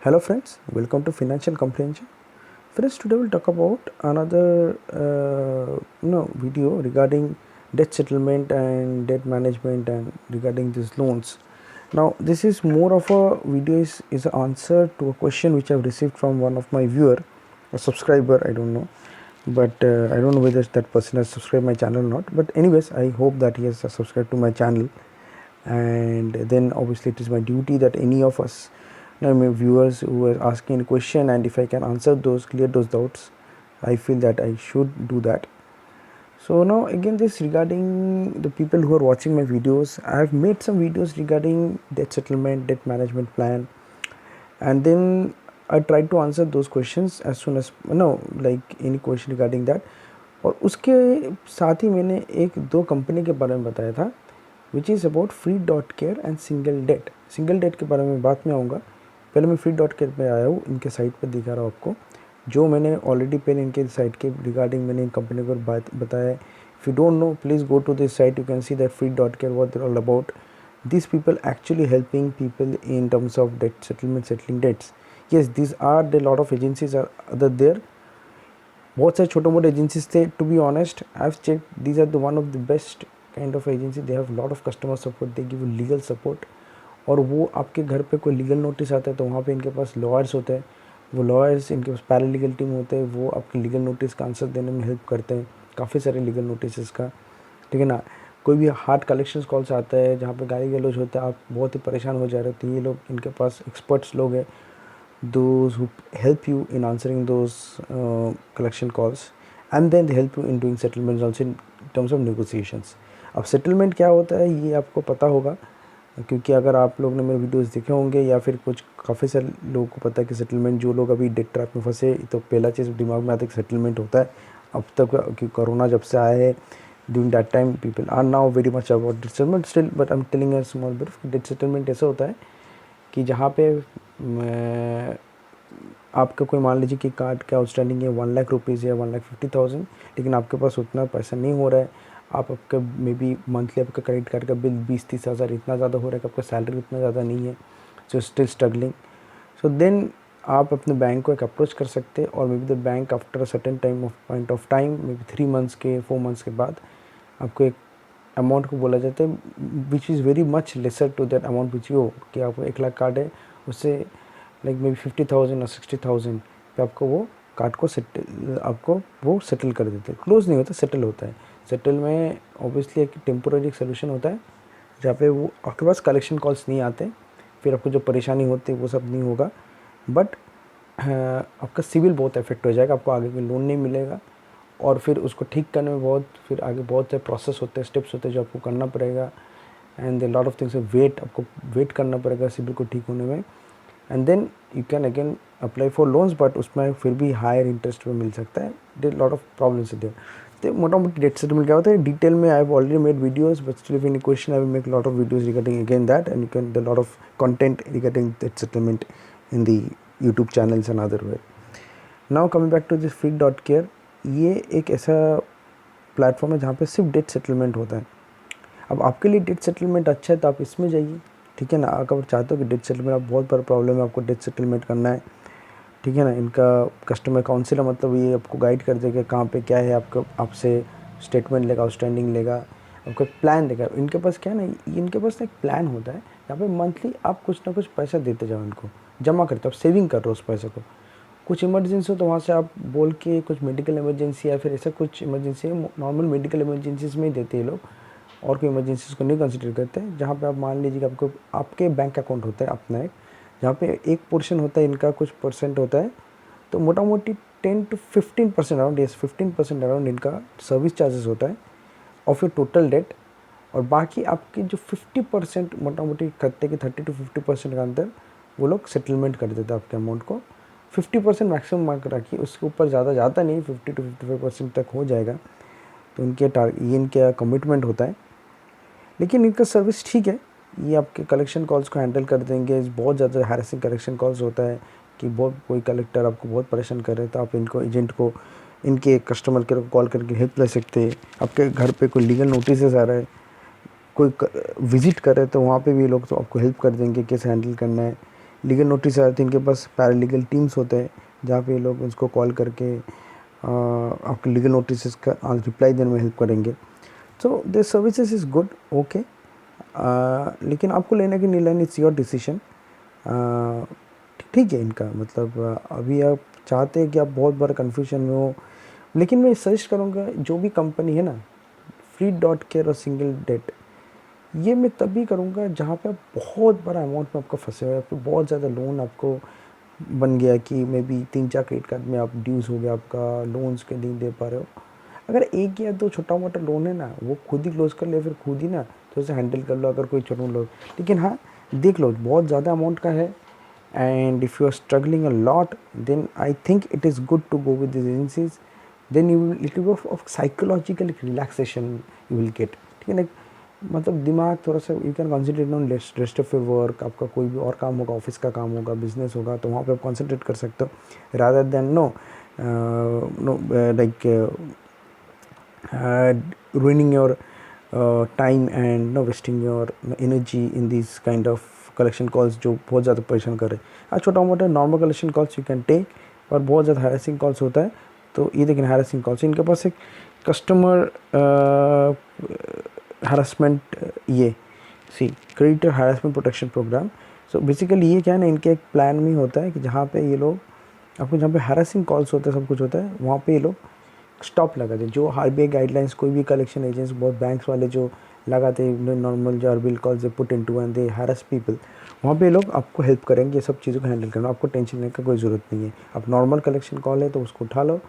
Hello friends, welcome to Financial Comprehension. Friends, today we'll talk about another video regarding debt settlement and debt management and regarding these loans. Now this is more of a video is an answer to a question which I've received from one of my viewer, a subscriber, I don't know, but I don't know whether that person has subscribed my channel or not, but anyways I hope that he has subscribed to my channel. And then obviously it is my duty that any of us, my viewers who are asking a question, and if I can answer those, clear those doubts, I feel that I should do that. So now again, this regarding the people who are watching my videos, I have made some videos regarding debt settlement, debt management plan, and then I tried to answer those questions as soon as like any question regarding that. और उसके साथ ही मैंने एक दो company के बारे में बताया था, which is about Free.care and single debt के बारे में बात में आऊँगा। पहले मैं Free.care पे आया हूँ, इनके साइट पर दिखा रहा हूँ आपको, जो मैंने ऑलरेडी पहले इनके साइट के रिगार्डिंग मैंने इन कंपनी को बात बताया है। If you don't know, please go to this site, you can see that Free.care what they all about. These people actually helping people in terms of debt settlement, settling debts. Yes, these are the lot of agencies are other there. बहुत सारे छोटे मोटे agencies थे. To be honest, I have check, these are the one of the best kind of agency. They have lot of customer support, they give legal support. और वो आपके घर पे कोई लीगल नोटिस आता है तो वहाँ पे इनके पास लॉयर्स होते हैं. वो लॉयर्स, इनके पास पैरालीगल टीम होते हैं, वो आपके लीगल नोटिस का आंसर देने में हेल्प करते हैं. काफ़ी सारे लीगल नोटिस का, ठीक है ना. कोई भी हार्ड कलेक्शन कॉल्स आता है जहाँ पे गाली गलौज होता है, आप बहुत ही परेशान हो जा रहे हो, तो ये लोग, इनके पास एक्सपर्ट्स लोग हैं, those who help you in answering those collection calls, and then they help you in doing settlements also in terms of negotiations. अब सेटलमेंट क्या होता है ये आपको पता होगा, क्योंकि अगर आप लोग ने मेरे वीडियोस देखे होंगे या फिर कुछ काफ़ी सारे लोगों को पता है कि सेटलमेंट, जो लोग अभी डेट ट्रैप में फंसे, तो पहला चीज़ दिमाग में आता है कि सेटलमेंट होता है. अब तक कि कोरोना जब से आया है, during that time people are now very much about debt settlement still, but I am telling a small bit. Debt settlement ऐसा होता है कि जहाँ पे आपका कोई, मान लीजिए कि कार्ड का आउटस्टैंडिंग है 1 लाख रुपीज़ या 1,50,000, लेकिन आपके पास उतना पैसा नहीं हो रहा है. आपका मे बी मंथली आपका क्रेडिट कार्ड का बिल 20-30 हज़ार इतना ज़्यादा हो रहा है कि आपका सैलरी उतना ज़्यादा नहीं है, so still struggling. So then आप अपने बैंक को एक अप्रोच कर सकते हैं, और may be the bank after a certain point of time, may be 3 months के 4 मंथ्स के बाद आपको एक अमाउंट को बोला जाता है which is very much lesser to that amount which you, कि आपको 1 लाख कार्ड है, उससे लाइक मे बी 50,000 और 60,000 पे आपको वो कार्ड को आपको वो सेटल कर देते हैं. क्लोज नहीं होता, सेटल होता है. सेटल में ऑब्वियसली एक टेम्पोररी सोल्यूशन होता है जहाँ पे वो आपके पास कलेक्शन कॉल्स नहीं आते, फिर आपको जो परेशानी होती है वो सब नहीं होगा, बट आपका सिविल बहुत इफेक्ट हो जाएगा, आपको आगे के लोन नहीं मिलेगा, और फिर उसको ठीक करने में फिर आगे बहुत से प्रोसेस होते हैं, स्टेप्स होते हैं जो आपको करना पड़ेगा, and the lot of things आपको वेट करना पड़ेगा सिविल को ठीक होने में. And then you can again apply for loans, but उसमें फिर भी हायर इंटरेस्ट पे मिल सकता है. They lot of problems there. तो मोटा मोटी डेट सेटलमेंट क्या होता है डिटेल में I have already made videos, but still if any question I will make lot of videos regarding again that, and you can the lot of content regarding debt settlement in the YouTube channels and other way. Now coming back to this Free.care, ये एक ऐसा platform है जहाँ पे सिर्फ date settlement होता है. अब आपके लिए डेट सेटलमेंट अच्छा है तो आप इसमें जाइए, ठीक है ना. अगर चाहते हो कि डेट सेटलमेंट, आप बहुत बड़ा प्रॉब्लम है, आपको डेट सेटलमेंट करना है, ठीक है ना. इनका कस्टमर काउंसिलर, मतलब ये आपको गाइड कर देगा कहाँ पे क्या है, आपको आपसे स्टेटमेंट लेगा, आउटस्टैंडिंग लेगा, आपको एक प्लान देगा. इनके पास क्या है ना, इनके पास एक प्लान होता है जहाँ पे मंथली आप कुछ ना कुछ पैसा देते जाओ, इनको जमा करते हो, आप सेविंग कर रहे हो उस पैसे को. कुछ इमरजेंसी हो तो वहाँ से आप बोल के, कुछ मेडिकल इमरजेंसी या फिर ऐसा कुछ इमरजेंसी, नॉर्मल मेडिकल इमरजेंसीज में ही देते हैं लोग, और कोई इमरजेंसीज को नहीं कंसिडर करते. जहाँ पे आप मान लीजिए कि आपको आपके बैंक अकाउंट होता है अपना एक, जहाँ पे एक पोर्शन होता है इनका, कुछ परसेंट होता है, तो मोटा मोटी 10 to 15% अराउंड, यस 15% अराउंड इनका सर्विस चार्जेस होता है ऑफ योर टोटल डेट. और बाकी आपकी जो 50% मोटा मोटी खत्ते के 30 to 50% के अंदर वो लोग सेटलमेंट कर देते हैं आपके अमाउंट को. 50% मैक्सिमम मार्क रखिए, उसके ऊपर ज़्यादा जाता नहीं, 50 to 55% तक हो जाएगा. तो ये इनका कमिटमेंट होता है. लेकिन इनका सर्विस ठीक है, ये आपके कलेक्शन कॉल्स को हैंडल कर देंगे. बहुत ज़्यादा हैरेसिंग कलेक्शन कॉल्स होता है कि बहुत कोई कलेक्टर आपको बहुत परेशान कर रहे हैं, तो आप इनको, एजेंट को, इनके कस्टमर केयर को कॉल करके हेल्प ले सकते हैं. आपके घर पे कोई लीगल नोटिस आ रहा है, कोई विज़िट कर रहे हैं, तो वहाँ पे भी लोग तो आपको हेल्प कर देंगे कैसे हैंडल करना है. लीगल नोटिस आते हैं, इनके पास पैरालीगल टीम्स होते हैं जहाँ पे ये लोग उसको कॉल करके आपके लीगल नोटिस का रिप्लाई देने में हेल्प करेंगे। So this services is good, okay. लेकिन आपको लेना कि नहीं लेना, इट्स योर डिसीजन। ठीक है इनका मतलब अभी आप चाहते हैं कि आप बहुत बड़ा कन्फ्यूजन में हो, लेकिन मैं सजेस्ट करूँगा जो भी कंपनी है ना, फ्री डॉट केयर और सिंगल डेट, ये मैं तभी करूँगा जहाँ पे आप बहुत बड़ा अमाउंट में आपका फंसे हुए, आपको बहुत ज़्यादा लोन आपको बन गया कि मे बी 3-4 क्रेडिट कार्ड में आप ड्यूज़ हो गया, आपका लोन्स के नहीं दे पा रहे हो। अगर एक या दो छोटा मोटा लोन है ना, वो खुद ही क्लोज कर ले, फिर खुद ही ना तो उसे हैंडल कर लो अगर कोई छोटा लोन। लेकिन हाँ, देख लो बहुत ज़्यादा अमाउंट का है and if you are struggling a lot, then I think it is good to go with these agencies. Then you will, it will be of psychological relaxation you will get, ठीक है ना। मतलब दिमाग थोड़ा सा you can concentrate on rest of your work, आपका कोई भी और काम होगा, ऑफिस का काम होगा, बिजनेस होगा, तो वहाँ पे आप कॉन्सेंट्रेट कर सकते हो rather than know like ruining your time and no wasting your energy in these kind of collection calls जो बहुत ज़्यादा परेशान कर रहे हैं। हाँ, छोटा मोटा normal collection calls you can take, और बहुत ज़्यादा हैरेसिंग कॉल्स होता है तो ये देखिए हैरेसिंग कॉल्स, इनके पास एक कस्टमर हरासमेंट ये सी creditor harassment protection program. So basically ये क्या है ना, इनके एक प्लान में होता है कि जहाँ पे ये लोग आपको, जहाँ पे हैरेसिंग कॉल्स होते हैं, सब कुछ होता है, वहाँ पे ये लोग स्टॉप लगाते हैं। जो आरबीआई गाइडलाइंस कोई भी कलेक्शन एजेंट्स, बहुत बैंक्स वाले जो लगाते हैं नॉर्मल जो RBI calls they put into and they harass people, वहाँ पे लोग आपको हेल्प करेंगे ये सब चीज़ों को हैंडल करना। आपको टेंशन लेने का कोई ज़रूरत नहीं है। आप नॉर्मल कलेक्शन कॉल है तो उसको उठा लो,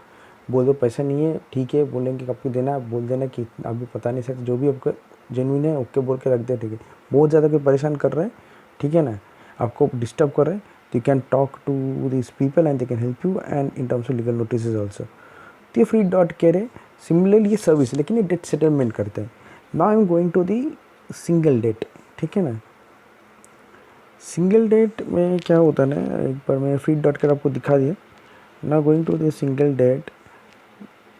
बोल दो पैसा नहीं है, ठीक है, बोलेंगे आपको देना, आप बोल देना कि अभी पता नहीं सकते, जो भी आपका जेन्युइन है ओके बोल के रख दे, ठीक है। बहुत ज़्यादा कोई परेशान कर रहे हैं, ठीक है ना, आपको डिस्टर्ब कर रहे हैं, तो you can talk to this people and they can help you and in terms of legal notice also. तो ये फ्री डॉट केयर है, सिमिलरली ये सर्विस, लेकिन ये डेट सेटलमेंट करते हैं। Now I am going to the single debt, ठीक है ना। सिंगल डेट में क्या होता है ना, एक बार मैं फ्री डॉट केयर आपको दिखा दिया। Now going to the single debt,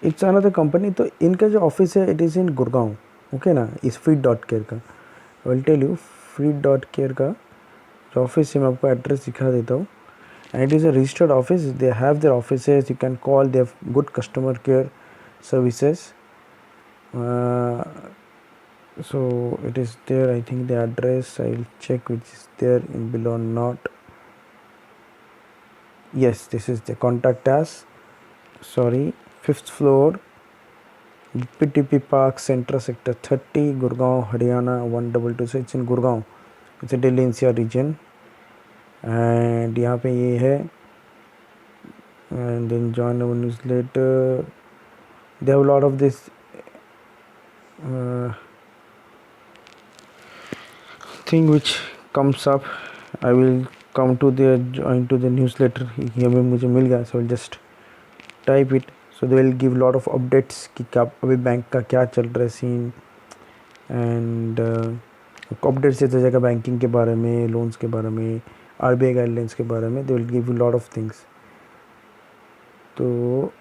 it's another company. तो इनका जो ऑफिस है it is in Gurgaon, okay ना, इस फ्री डॉट केयर का। I will tell you free dot care का जो ऑफिस है, मैं आपको एड्रेस दिखा देता हूँ। And it is a registered office, they have their offices, you can call, they have good customer care services. So it is there, I think the address, I'll check which is there in below or not. Yes, this is the contact us, sorry, 5th floor, PTP Park Center, sector 30, Gurgaon, Haryana 122। So it's in Gurgaon, it's a Delhi NCR region, and यहाँ पे ये है, and then join our newsletter. They have a lot of this thing which comes up. I will come to the join to the newsletter, ये में मुझे मिल गया, so I'll just type it, so they will give lot of updates कि क्या अभी bank का क्या चल रहा है सीन, एंड अपडेट्स देता जाएगा बैंकिंग के बारे में, लोन्स के बारे में, आरबीआई गाइडलाइंस के बारे में, they will give you lot of things. तो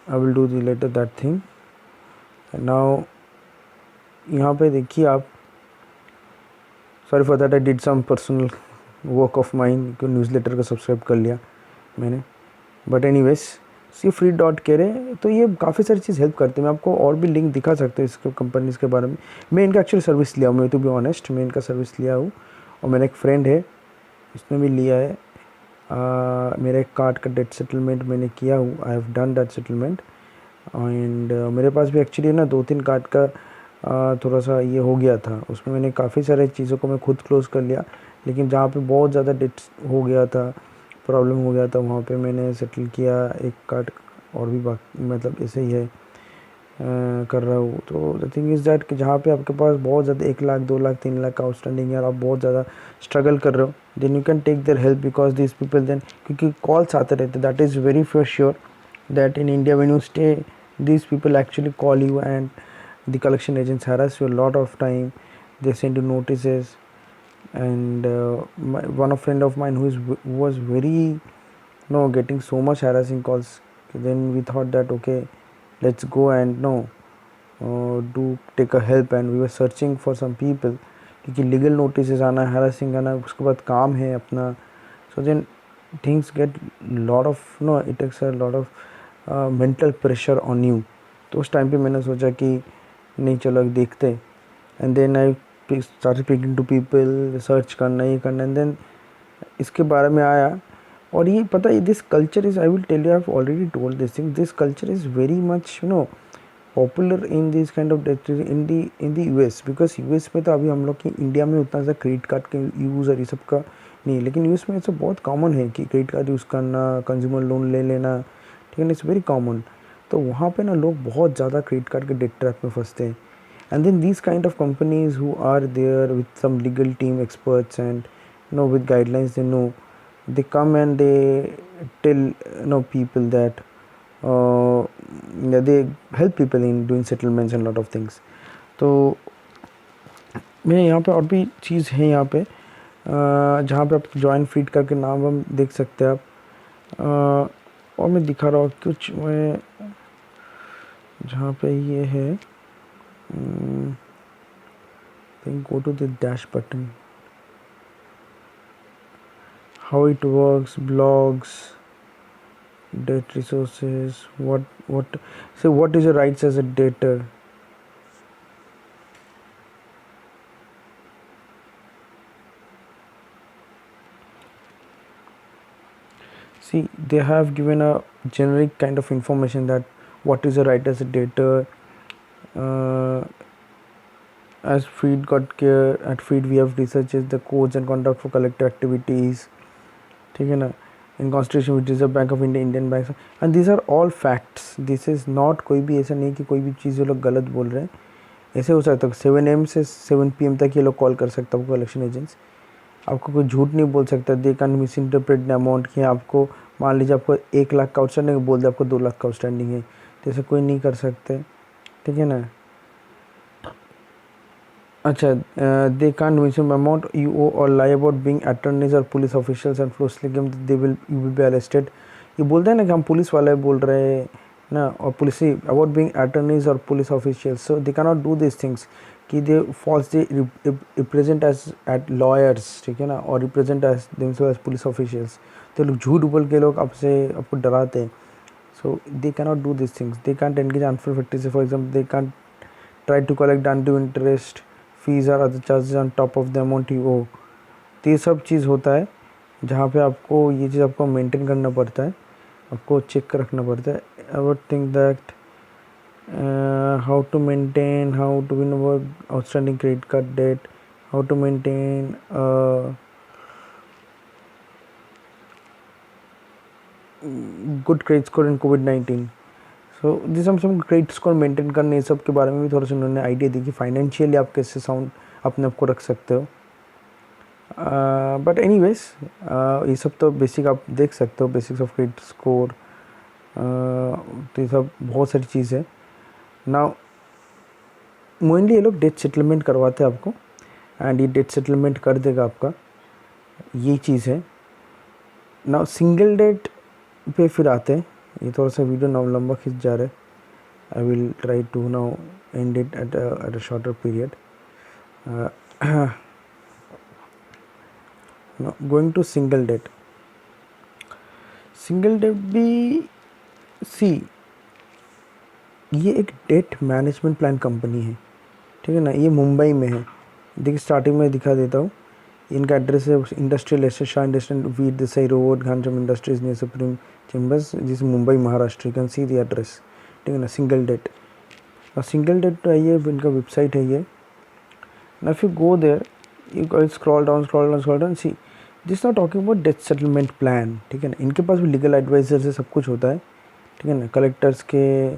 I will do the later that thing. And now यहाँ पे देखिए आप, sorry for that, I did some personal work of mind, क्यों न्यूज़लेटर को सब्सक्राइब कर लिया मैंने, but anyways see free dot care है। तो ये काफ़ी सारी चीज़ हेल्प करते हैं। मैं आपको और भी लिंक दिखा सकता हूँ इसके कंपनीज के बारे में। मैं इनका एक्चुअली सर्विस लिया हूँ, मैं टू बी ऑनेस्ट, मैं इनका सर्विस लिया हूँ, और मेरा एक फ्रेंड है उसने भी लिया है। मेरा एक कार्ड का डेट सेटलमेंट मैंने किया हूँ, I have done that settlement, and मेरे पास भी एक्चुअली ना 2-3 कार्ड का थोड़ा सा ये हो गया था, उसमें मैंने काफ़ी सारे चीज़ों को मैं खुद क्लोज़ कर लिया, लेकिन जहाँ पे बहुत ज़्यादा डेट्स हो गया था, प्रॉब्लम हो गया था, वहाँ पे मैंने सेटल किया एक कार्ड, और भी बाकी मतलब ऐसे ही है कर रहा हूँ। तो द थिंग इज़ दैट कि जहाँ पे आपके पास बहुत ज़्यादा 1 लाख 2 लाख 3 लाख का आउटस्टैंडिंग है और आप बहुत ज़्यादा स्ट्रगल कर रहे हो, then you can take their help, because this people then, क्योंकि कॉल्स आते रहते, that is very for sure that in India when you stay, these people actually call you and the collection agents harass you a lot of time. They send you notices, and one of friend of mine who was very getting so much harassing calls. Then we thought that okay, let's go and do take a help, and we were searching for some people क्योंकि legal notice आना, harassing आना, उसके बाद काम है अपना. So then things get lot of it takes a lot of mental pressure on you. तो उस टाइम पे मैंने सोचा कि नहीं चलो देखते. And then I start speaking to people, search करना ये करना, एंड देन इसके बारे में आया. और ये पता है this culture is, I will tell you, I have already told this thing, this culture is very much popular in this kind of in the US. Because US में तो अभी हम लोग की इंडिया में उतना सा क्रेडिट कार्ड के यूज़ और ये सब का नहीं, लेकिन यूएस में ऐसा बहुत कॉमन है कि क्रेडिट कार्ड यूज़ करना, कंज्यूमर लोन ले लेना, ठीक है ना, इट्स वेरी कॉमन. तो वहाँ पे ना लोग बहुत ज़्यादा क्रेडिट कार्ड के डेट ट्रैप में फंसते हैं. And then these kind of companies who are there with some legal team experts and with guidelines, they come and they tell people that they help people in doing settlements and lot of things. तो मैं यहाँ पे और भी चीज़ है यहाँ पे जहाँ पे आप जॉइन फीड करके नाम हम देख सकते हैं आप. और मैं दिखा रहा हूँ कुछ, मैं जहाँ पे ये है go to the dash button, how it works, blogs, debt resources, what is your rights as a debtor. See, they have given a generic kind of information that what is your right as a debtor. As Freed got care, at Freed we have researches the codes and conduct for collective activities, ठीक है ना, in constitution which is a Bank of India, Indian banks, and these are all facts. This is not कोई भी ऐसा नहीं कि कोई भी चीज़ ये लोग गलत बोल रहे हैं. ऐसे हो सकता है 7 AM से 7 PM तक ये लोग कॉल कर सकता है आपको कलेक्शन एजेंट्स. आपको कोई झूठ नहीं बोल सकता. They can miss interpret the amount कि आपको मान लीजिए आपको 1 लाख का आउटस्टैंडिंग बोल दे आपको 2 लाख का आउटस्टैंडिंग है, तो ऐसा कोई नहीं कर सकते, ठीक है ना. अच्छा, they can't mention amount you owe or lie about being attorneys or police officials and falsely claim they will you will be arrested. ये बोलते हैं ना कि हम पुलिस वाले बोल रहे हैं ना, और police about being attorneys or police officials, so they can not do this things कि they false they represent as at lawyers, ठीक है ना, और represent as themselves as police officials. तो लोग झूठ बोल के लोग आपको डराते हैं. So they can not do this things. They can't engage unfair practices. For example, they can't try to collect undue interest, fees or other charges on top of the amount you owe. तो ये सब चीज़ होता है जहाँ पे आपको ये चीज़ आपको मेंटेन करना पड़ता है, आपको चेक रखना पड़ता है. I would think that how to maintain, how to win our outstanding credit card debt, how to maintain good credit score in कोविड-19. सो दिस हम क्रेडिट स्कोर मेंटेन करने ये सब के बारे में भी थोड़ा सा उन्होंने आइडिया दी कि फाइनेंशियली आप कैसे साउंड अपने आप को रख सकते हो. बट एनीवेज ये सब तो बेसिक आप देख सकते हो, बेसिक्स ऑफ क्रेडिट स्कोर. तो ये सब बहुत सारी चीज़ है. नाउ मोइनली ये लोग डेट सेटलमेंट करवाते हैं आपको, एंड ये डेट सेटलमेंट कर देगा आपका, ये चीज़ है. नाउ सिंगल डेट पे फिर आते हैं. ये थोड़ा सा वीडियो नाउ लंबा खिंच जा रहा है. I will try to now end it at a shorter period. Going to single debt. Single debt भी सी ये एक डेट मैनेजमेंट प्लान कंपनी है, ठीक है ना. ये मुंबई में है. देखिए स्टार्टिंग में दिखा देता हूँ. इनका एड्रेस है industrial estate, Shah industrial, Veer Desai road, Ghanshyam industries near supreme chambers, जिस Mumbai Maharashtra. You can see the address, ठीक है ना. सिंगल डेट, और सिंगल डेट तो ये इनका वेबसाइट है ये. ना if you go there you can scroll down see this not talking about debt settlement plan, ठीक है ना. इनके पास भी लीगल एडवाइजर से सब कुछ होता है, ठीक है ना. कलेक्टर्स के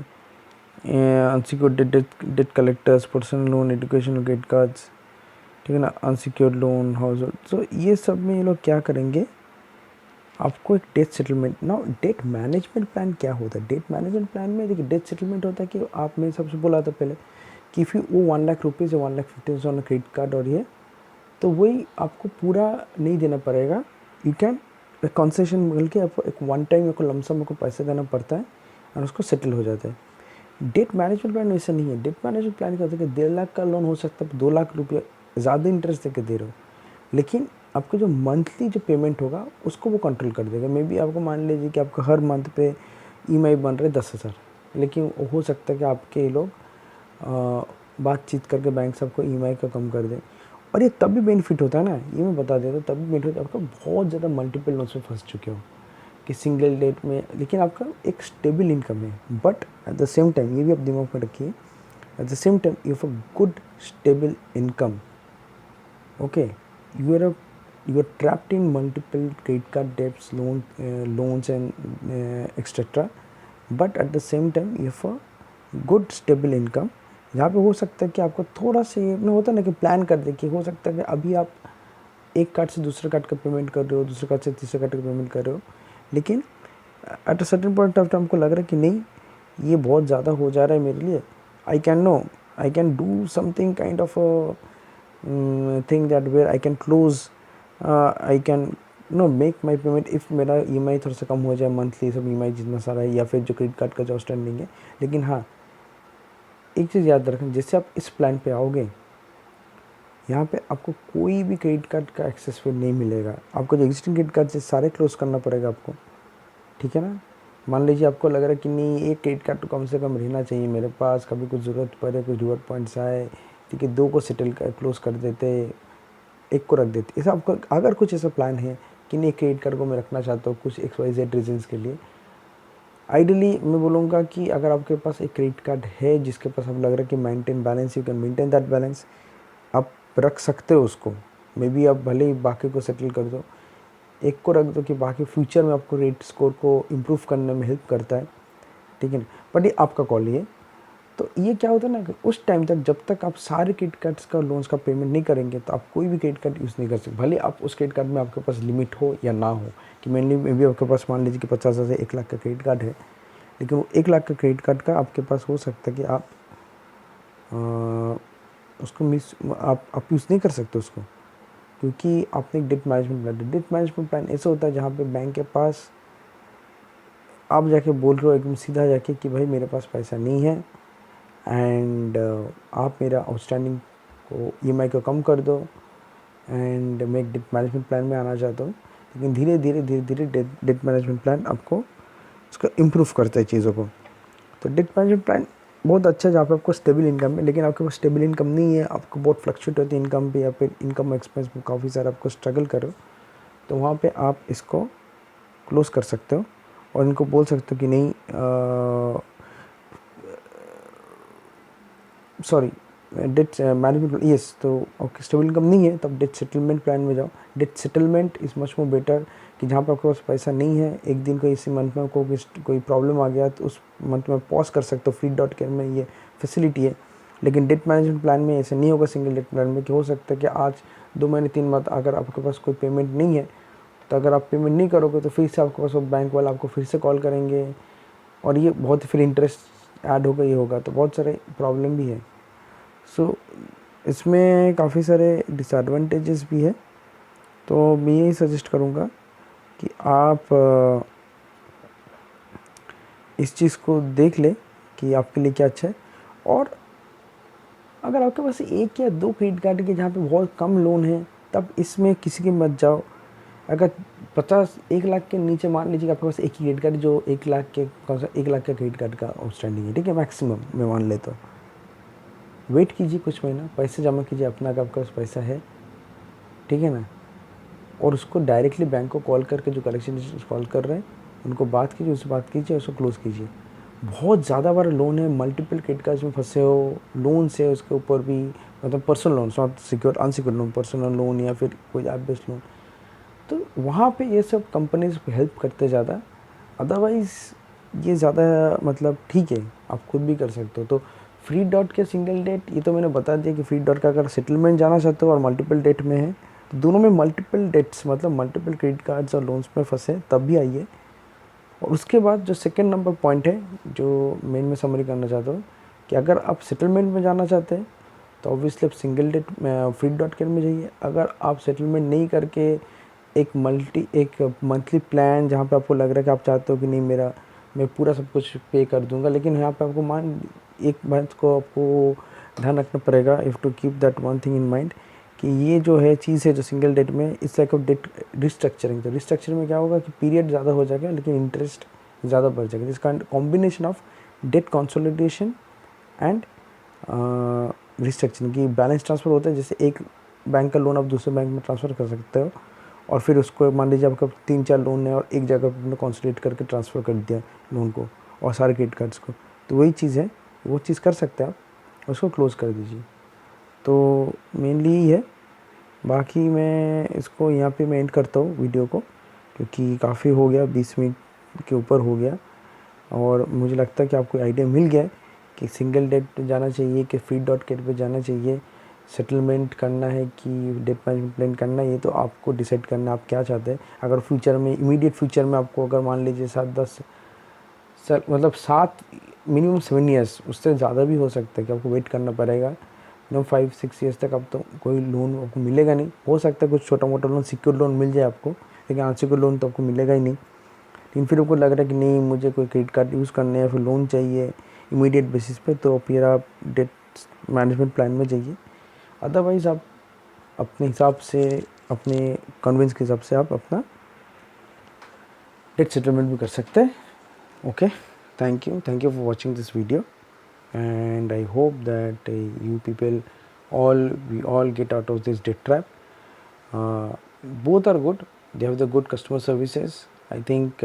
unsecured debt collectors, personal loan, educational credit cards, ठीक है ना, अनसिक्योर्ड लोन, हाउस होल्ड. सो ये सब में ये लोग क्या करेंगे, आपको एक डेट सेटलमेंट. ना डेट मैनेजमेंट प्लान क्या होता है. डेट मैनेजमेंट प्लान में देखिए डेट सेटलमेंट होता है कि आपने सबसे बोला था पहले कि इफ़ यू वो 1 लाख रुपीज़ या 1,50,000 ऑन क्रेडिट कार्ड, और ये तो वही आपको पूरा नहीं देना पड़ेगा. यू कैन कंसेशन मिल के आपको एक वन टाइम आपको लमसम आपको पैसे देना पड़ता है और उसको सेटल हो जाता है. डेट मैनेजमेंट प्लान वैसा नहीं है। डेट मैनेजमेंट प्लान क्या होता है कि 1.5 लाख का लोन हो सकता है, 2 लाख रुपये ज़्यादा इंटरेस्ट देके दे रहे हो, लेकिन आपको जो मंथली जो पेमेंट होगा उसको वो कंट्रोल कर देगा। मे बी आपको मान लीजिए कि आपका हर मंथ पे ईएमआई बन रहे 10,000, लेकिन हो सकता है कि आपके लोग बातचीत करके बैंक से आपको ईएमआई का कम कर दें। और ये तभी बेनिफिट होता है ना, ये मैं बता देता हूँ, तभी बेनिफिट होता है आपका बहुत ज़्यादा मल्टीपल लोन्स में फंस चुके हो कि सिंगल डेट में, लेकिन आपका एक स्टेबल इनकम है। But at the same time ये भी आप दिमाग में रखिए, at the same time you have a good stable income. Okay, you are trapped in multiple credit card debts, loans and etc. But at the same time you have a good stable income। यहाँ पे हो सकता है कि आपको थोड़ा सा ये ना होता है ना कि प्लान कर दे कि हो सकता है कि अभी आप एक कार्ड से दूसरे कार्ड का पेमेंट कर रहे हो, दूसरे कार्ड से तीसरे कार्ड का पेमेंट कर रहे हो, लेकिन at a certain point of time आपको लग रहा है कि नहीं ये बहुत ज़्यादा हो जा रहा है मेरे लिए, I can do something kind of thing that where I can close, I can no make my payment if मेरा ईएमआई थोड़ा सा कम हो जाए मंथली, सब ईएमआई जितना सारा है या फिर जो क्रेडिट कार्ड का जो आउटस्टैंडिंग है। लेकिन हाँ, एक चीज़ याद रखें, जैसे आप इस प्लान पे आओगे यहाँ पे आपको कोई भी क्रेडिट कार्ड का एक्सेस फिर नहीं मिलेगा। आपको जो एग्जिस्टिंग क्रेडिट कार्ड से सारे क्लोज करना पड़ेगा आपको, ठीक है ना। मान लीजिए आपको लग रहा है कि नहीं एक क्रेडिट कार्ड तो कम से कम रहना चाहिए मेरे पास, कभी कुछ ज़रूरत पड़े, कुछ रिवॉर्ड पॉइंट्स आए, ठीक है, 2 को सेटल कर क्लोज कर देते, एक को रख देते। ऐसा आपका अगर कुछ ऐसा प्लान है कि नहीं क्रेडिट कार्ड को मैं रखना चाहता हूँ कुछ XYZ रीजन्स के लिए, आइडियली मैं बोलूँगा कि अगर आपके पास एक क्रेडिट कार्ड है जिसके पास आप लग रहा है कि maintain balance, you can maintain that balance, आप रख सकते हो उसको। मे बी आप भले ही बाकी को सेटल कर दो, एक को रख दो कि बाकी फ्यूचर में आपको क्रेडिट स्कोर को इम्प्रूव करने में हेल्प करता है, ठीक है ना। बट ये आपका कॉल है। तो ये क्या होता है ना कि उस टाइम तक जब तक आप सारे क्रेडिट कार्ड्स का लोन्स का पेमेंट नहीं करेंगे तो आप कोई भी क्रेडिट कार्ड यूज़ नहीं कर सकते, भले आप उस क्रेडिट कार्ड में आपके पास लिमिट हो या ना हो। कि मेनली मे भी आपके पास मान लीजिए कि 50,000 से 1 लाख का क्रेडिट कार्ड है, लेकिन वो 1 लाख का क्रेडिट कार्ड का आपके पास हो सकता है कि आप उसको आप यूज़ नहीं कर सकते उसको, क्योंकि आपने एक date management plan, date management plan ऐसा होता है जहाँ पे बैंक के पास आप जाके बोल रहे हो एकदम सीधा जाके कि भाई मेरे पास पैसा नहीं है एंड आप मेरा आउटस्टैंडिंग को ईएमआई को कम कर दो एंड मैं एक डेट मैनेजमेंट प्लान में आना चाहता हूँ। लेकिन धीरे धीरे डेट मैनेजमेंट प्लान आपको उसका इम्प्रूव करता है चीज़ों को। तो डेट मैनेजमेंट प्लान बहुत अच्छा है जहाँ पे आपको स्टेबल इनकम है, लेकिन आपके पास स्टेबल इनकम नहीं है, आपको बहुत फ्लक्चुएट होती है इनकम पे या फिर इनकम एक्सपेंस में काफ़ी सारा आपको स्ट्रगल करो, तो वहाँ पे आप इसको क्लोज कर सकते हो और इनको बोल सकते हो कि नहीं सॉरी डेट मैनेजमेंट यस। तो ओके स्टेबल इनकम नहीं है तब डेट सेटलमेंट प्लान में जाओ। Debt settlement is much more better कि जहाँ पर आपके पास पैसा नहीं है, एक दिन को इसी मंथ में आपको कोई प्रॉब्लम आ गया तो उस मंथ में पॉज कर सकते हो, Fleet.care में ये फैसिलिटी है। लेकिन डेट मैनेजमेंट प्लान में ऐसे नहीं होगा सिंगल डेट प्लान में कि हो सकता है कि आज 2 महीने 3 मंथ अगर आपके पास कोई पेमेंट नहीं है तो अगर आप पेमेंट नहीं करोगे तो फिर से आपके पास वो बैंक वाला आपको फिर से कॉल करेंगे और ये बहुत फिर इंटरेस्ट ऐड होगा, ये होगा, तो बहुत सारे प्रॉब्लम भी है। सो इसमें काफ़ी सारे डिसएडवांटेजेस भी है। तो मैं यही सजेस्ट करूँगा कि आप इस चीज़ को देख ले कि आपके लिए क्या अच्छा है। और अगर आपके पास 1 या 2 क्रेडिट कार्ड के जहाँ पे बहुत कम लोन है तब इसमें किसी के मत जाओ। अगर 1 लाख के नीचे मान लीजिए कि आपके पास एक ही क्रेडिट कार्ड जो 1 लाख के कौन सा 1 लाख का क्रेडिट कार्ड का आउटस्टैंडिंग है, ठीक है, मैक्सिमम मैं मान लेता हूँ। वेट कीजिए कुछ महीना, पैसे जमा कीजिए अपना, अगर आपके पास पैसा है, ठीक है ना, और उसको डायरेक्टली बैंक को कॉल करके जो कलेक्शन कॉल कर रहे हैं उनको बात कीजिए, उससे बात कीजिए, उसको क्लोज़ कीजिए। बहुत ज़्यादा बड़ा लोन है, मल्टीपल क्रेडिट कार्ड्स में फंसे हो, लोन से उसके ऊपर भी, मतलब personal loan, not secure unsecured loan, personal loan या फिर कोई ऐप बेस्ड लोन, तो वहाँ पे ये सब कंपनीज हेल्प करते ज़्यादा। अदरवाइज़ ये ज़्यादा मतलब ठीक है, आप खुद भी कर सकते हो। तो फ्री डॉट के सिंगल डेट ये तो मैंने बता दिया कि फ्री डॉट का अगर सेटलमेंट जाना चाहते हो और मल्टीपल डेट में है तो दोनों में मल्टीपल डेट्स मतलब मल्टीपल क्रेडिट कार्ड्स और लोन्स में फंसे तब भी आइए। और उसके बाद जो सेकेंड नंबर पॉइंट है जो मेन में समरी करना चाहता हूँ कि अगर आप सेटलमेंट में जाना चाहते हैं तो ऑब्वियसली आप सिंगल डेट फ्री डॉट के में जाइए। अगर आप सेटलमेंट नहीं करके एक मंथली प्लान जहाँ पे आपको लग रहा है कि आप चाहते हो कि नहीं मेरा मैं पूरा सब कुछ पे कर दूंगा। लेकिन यहाँ पे आपको एक बात को आपको ध्यान रखना पड़ेगा, if two keep that one thing in mind, कि ये जो है चीज़ है जो सिंगल डेट में, इस लाइक ऑफ डेट रिस्ट्रक्चरिंग। तो रिस्ट्रक्चर में क्या होगा कि पीरियड ज़्यादा हो जाएगा लेकिन इंटरेस्ट ज़्यादा बढ़ जाएगा। This combination of debt consolidation and restructuring की बैलेंस ट्रांसफ़र होता है। जैसे एक बैंक का लोन आप दूसरे बैंक में ट्रांसफ़र कर सकते हो, और फिर उसको मान लीजिए आपका 3-4 लोन है और एक जगह पर आपने कंसोलिडेट करके ट्रांसफ़र कर दिया लोन को और सारे क्रेडिट कार्ड्स को, तो वही चीज़ है, वो चीज़ कर सकते हैं आप, उसको क्लोज़ कर दीजिए। तो मेनली यही है। बाकी मैं इसको यहाँ पे मैं एंड करता हूँ वीडियो को, क्योंकि काफ़ी हो गया, 20 मिनट के ऊपर हो गया, और मुझे लगता है कि आपको आइडिया मिल गया है कि सिंगल डेट पे जाना चाहिए कि Free.cat पे जाना चाहिए, सेटलमेंट करना है कि डेट मैनेजमेंट प्लान करना है, ये तो आपको डिसाइड करना है आप क्या चाहते हैं। अगर फ्यूचर में, इमीडिएट फ्यूचर में आपको अगर मान लीजिए 7-10 सर मतलब 7 मिनिमम 7 ईयर्स, उससे ज़्यादा भी हो सकता है कि आपको वेट करना पड़ेगा, मिनिमम 5-6 ईयर्स तक। अब तो कोई लोन आपको मिलेगा नहीं, हो सकता है कुछ छोटा मोटा लोन, सिक्योर लोन मिल जाए आपको, लेकिन अनसिक्योर लोन तो आपको मिलेगा ही नहीं। लेकिन फिर आपको लग रहा है कि नहीं मुझे कोई क्रेडिट कार्ड यूज़ करने या फिर लोन चाहिए इमीडिएट बेसिस पे, तो फिर आप डेट मैनेजमेंट प्लान में जाइए। अदरवाइज़ आप अपने हिसाब से, अपने कन्वेंस के हिसाब से आप अपना डेट सेटलमेंट भी कर सकते हैं। Okay, thank you for watching this video, and I hope that you people we all get out of this debt trap. Both are good, they have the good customer services. I think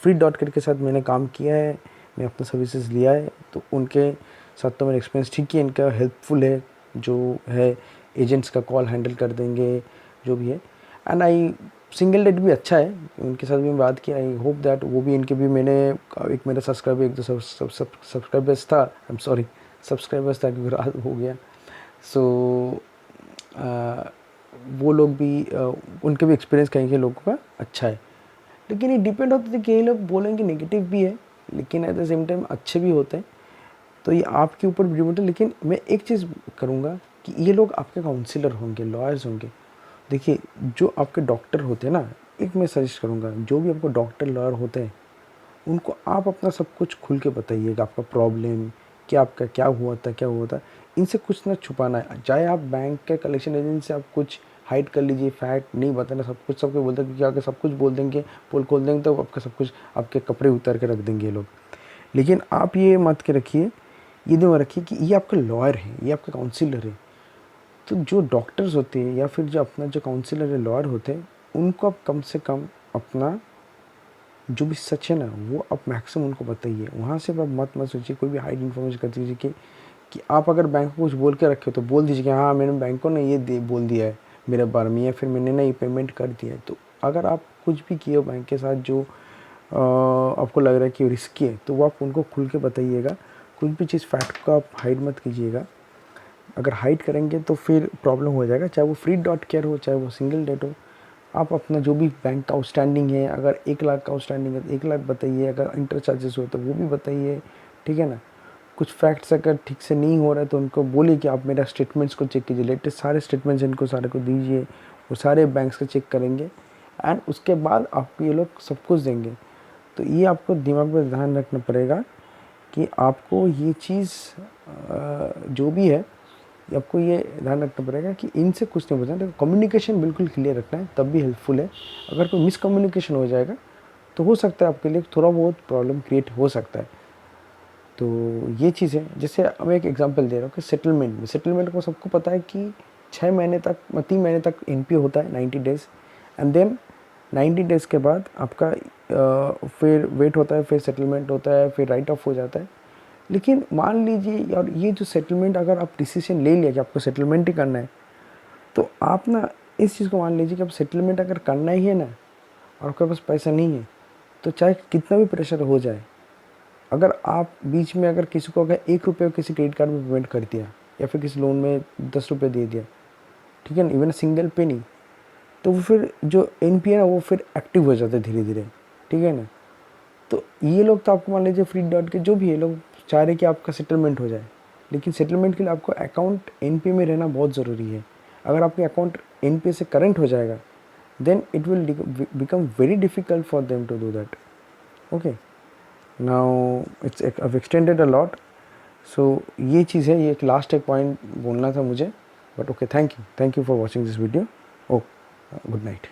Free.cat के साथ मैंने काम किया है, मैं अपना services लिया है, तो उनके साथ तो मेरा एक्सपीरियंस ठीक ही, इनका हेल्पफुल है, जो है एजेंट्स का कॉल हैंडल कर देंगे जो भी है। एंड आई सिंगल डेट भी अच्छा है, उनके साथ भी मैं बात किया, आई होप दैट वो भी, इनके भी मैंने एक मेरा सब्सक्राइबर, एक दो सब्सक्राइबर्स था, आई एम सॉरी सब्सक्राइबर्स था क्योंकि रात हो गया। सो वो लोग भी उनके भी एक्सपीरियंस कहीं के लोगों का अच्छा है। लेकिन ये डिपेंड होता है कि कई लोग बोलेंगे नेगेटिव भी है, लेकिन एट द सेम टाइम अच्छे भी होते हैं, तो ये आपके ऊपर भी डिपेंड है। लेकिन मैं एक चीज़ करूँगा कि ये लोग आपके काउंसलर होंगे, लॉयर्स होंगे। देखिए, जो आपके डॉक्टर होते हैं ना, एक मैं सजेस्ट करूँगा, जो भी आपको डॉक्टर लॉयर होते हैं उनको आप अपना सब कुछ खुल के बताइएगा, आपका प्रॉब्लम क्या, आपका क्या हुआ था, क्या हुआ था। इनसे कुछ ना छुपाना है, चाहे आप बैंक के कलेक्शन एजेंट से आप कुछ हाइड कर लीजिए, फैक्ट नहीं बताना, सब कुछ सबको बोलते हैं, क्योंकि अगर सब कुछ बोल देंगे, पोल खोल देंगे, तो आपका सब कुछ, आपके कपड़े उतार के रख देंगे ये लोग। लेकिन आप ये मत के रखिए, ये दिमाग रखिए कि ये आपका लॉयर है, ये आपका काउंसिलर है। तो जो डॉक्टर्स होते हैं या फिर जो अपना जो काउंसिलर है, लॉयर होते हैं, उनको आप कम से कम अपना जो भी सच है ना वो आप मैक्सिमम उनको बताइए। वहाँ से आप मत सोचिए, कोई भी हाइड इन्फॉर्मेशन कर दीजिए कि आप अगर बैंक को कुछ बोल के रखे हो तो बोल दीजिए कि हाँ मैंने बैंक को ना ये बोल दिया है मेरे बारे में, या फिर मैंने ना ये पेमेंट कर दिया है। तो अगर आप कुछ भी किए हो बैंक के साथ जो आपको लग रहा है कि रिस्की है, तो वो आप उनको खुल के बताइएगा। कुछ भी चीज़ फैक्ट को आप हाइड मत कीजिएगा। अगर हाइड करेंगे तो फिर प्रॉब्लम हो जाएगा, चाहे वो Free.cat हो, चाहे वो सिंगल डेट हो। आप अपना जो भी बैंक का आउटस्टैंडिंग है, अगर 1 लाख का आउटस्टैंडिंग है तो 1 लाख बताइए, अगर इंटरेस्ट चार्जेस हो तो वो भी बताइए, ठीक है ना। कुछ फैक्ट्स अगर ठीक से नहीं हो रहा है तो उनको बोलिए कि आप मेरा स्टेटमेंट्स को चेक कीजिए, लेटेस्ट सारे स्टेटमेंट्स इनको सारे को दीजिए, वो सारे बैंक्स का चेक करेंगे एंड उसके बाद आपको ये लोग सब कुछ देंगे। तो ये आपको दिमाग में ध्यान रखना पड़ेगा कि आपको ये चीज़ जो भी है, आपको ये ध्यान रखना पड़ेगा कि इनसे कुछ नहीं बचना। कम्युनिकेशन बिल्कुल क्लियर रखना है, तब भी हेल्पफुल है। अगर कोई मिसकम्युनिकेशन हो जाएगा तो हो सकता है आपके लिए थोड़ा बहुत प्रॉब्लम क्रिएट हो सकता है। तो ये चीज़ है। जैसे मैं एक एग्जांपल दे रहा हूँ कि सेटलमेंट को सबको पता है कि 6 महीने तक, 3 महीने तक एनपीए होता है, 90 डेज़, एंड देन 90 डेज़ के बाद आपका फिर वेट होता है, फिर सेटलमेंट होता है, फिर राइट ऑफ हो जाता है। लेकिन मान लीजिए यार, ये जो सेटलमेंट, अगर आप डिसीजन ले लिया कि आपको सेटलमेंट ही करना है, तो आप ना इस चीज़ को मान लीजिए कि आप सेटलमेंट अगर करना ही है ना, और आपके पास पैसा नहीं है, तो चाहे कितना भी प्रेशर हो जाए, अगर आप बीच में अगर किसी को अगर 1 रुपये किसी क्रेडिट कार्ड में पेमेंट कर दिया, या फिर किसी लोन में 10 रुपये दे दिया, ठीक है ना, इवन सिंगल पे नहीं, तो वो फिर जो एनपीए ना वो फिर एक्टिव हो जाता है धीरे धीरे, ठीक है ना। तो ये लोग तो आपको मान लीजिए Free.cat जो भी है, लोग चाह रहे कि आपका सेटलमेंट हो जाए, लेकिन सेटलमेंट के लिए आपको अकाउंट एनपीए में रहना बहुत ज़रूरी है। अगर आपके अकाउंट एनपीए से करंट हो जाएगा, then it will become very difficult for them to do that. Okay, now it's I've extended a lot. So ये चीज़ है, ये एक लास्ट एक पॉइंट बोलना था मुझे, but okay, thank you for watching this video. Oh good night.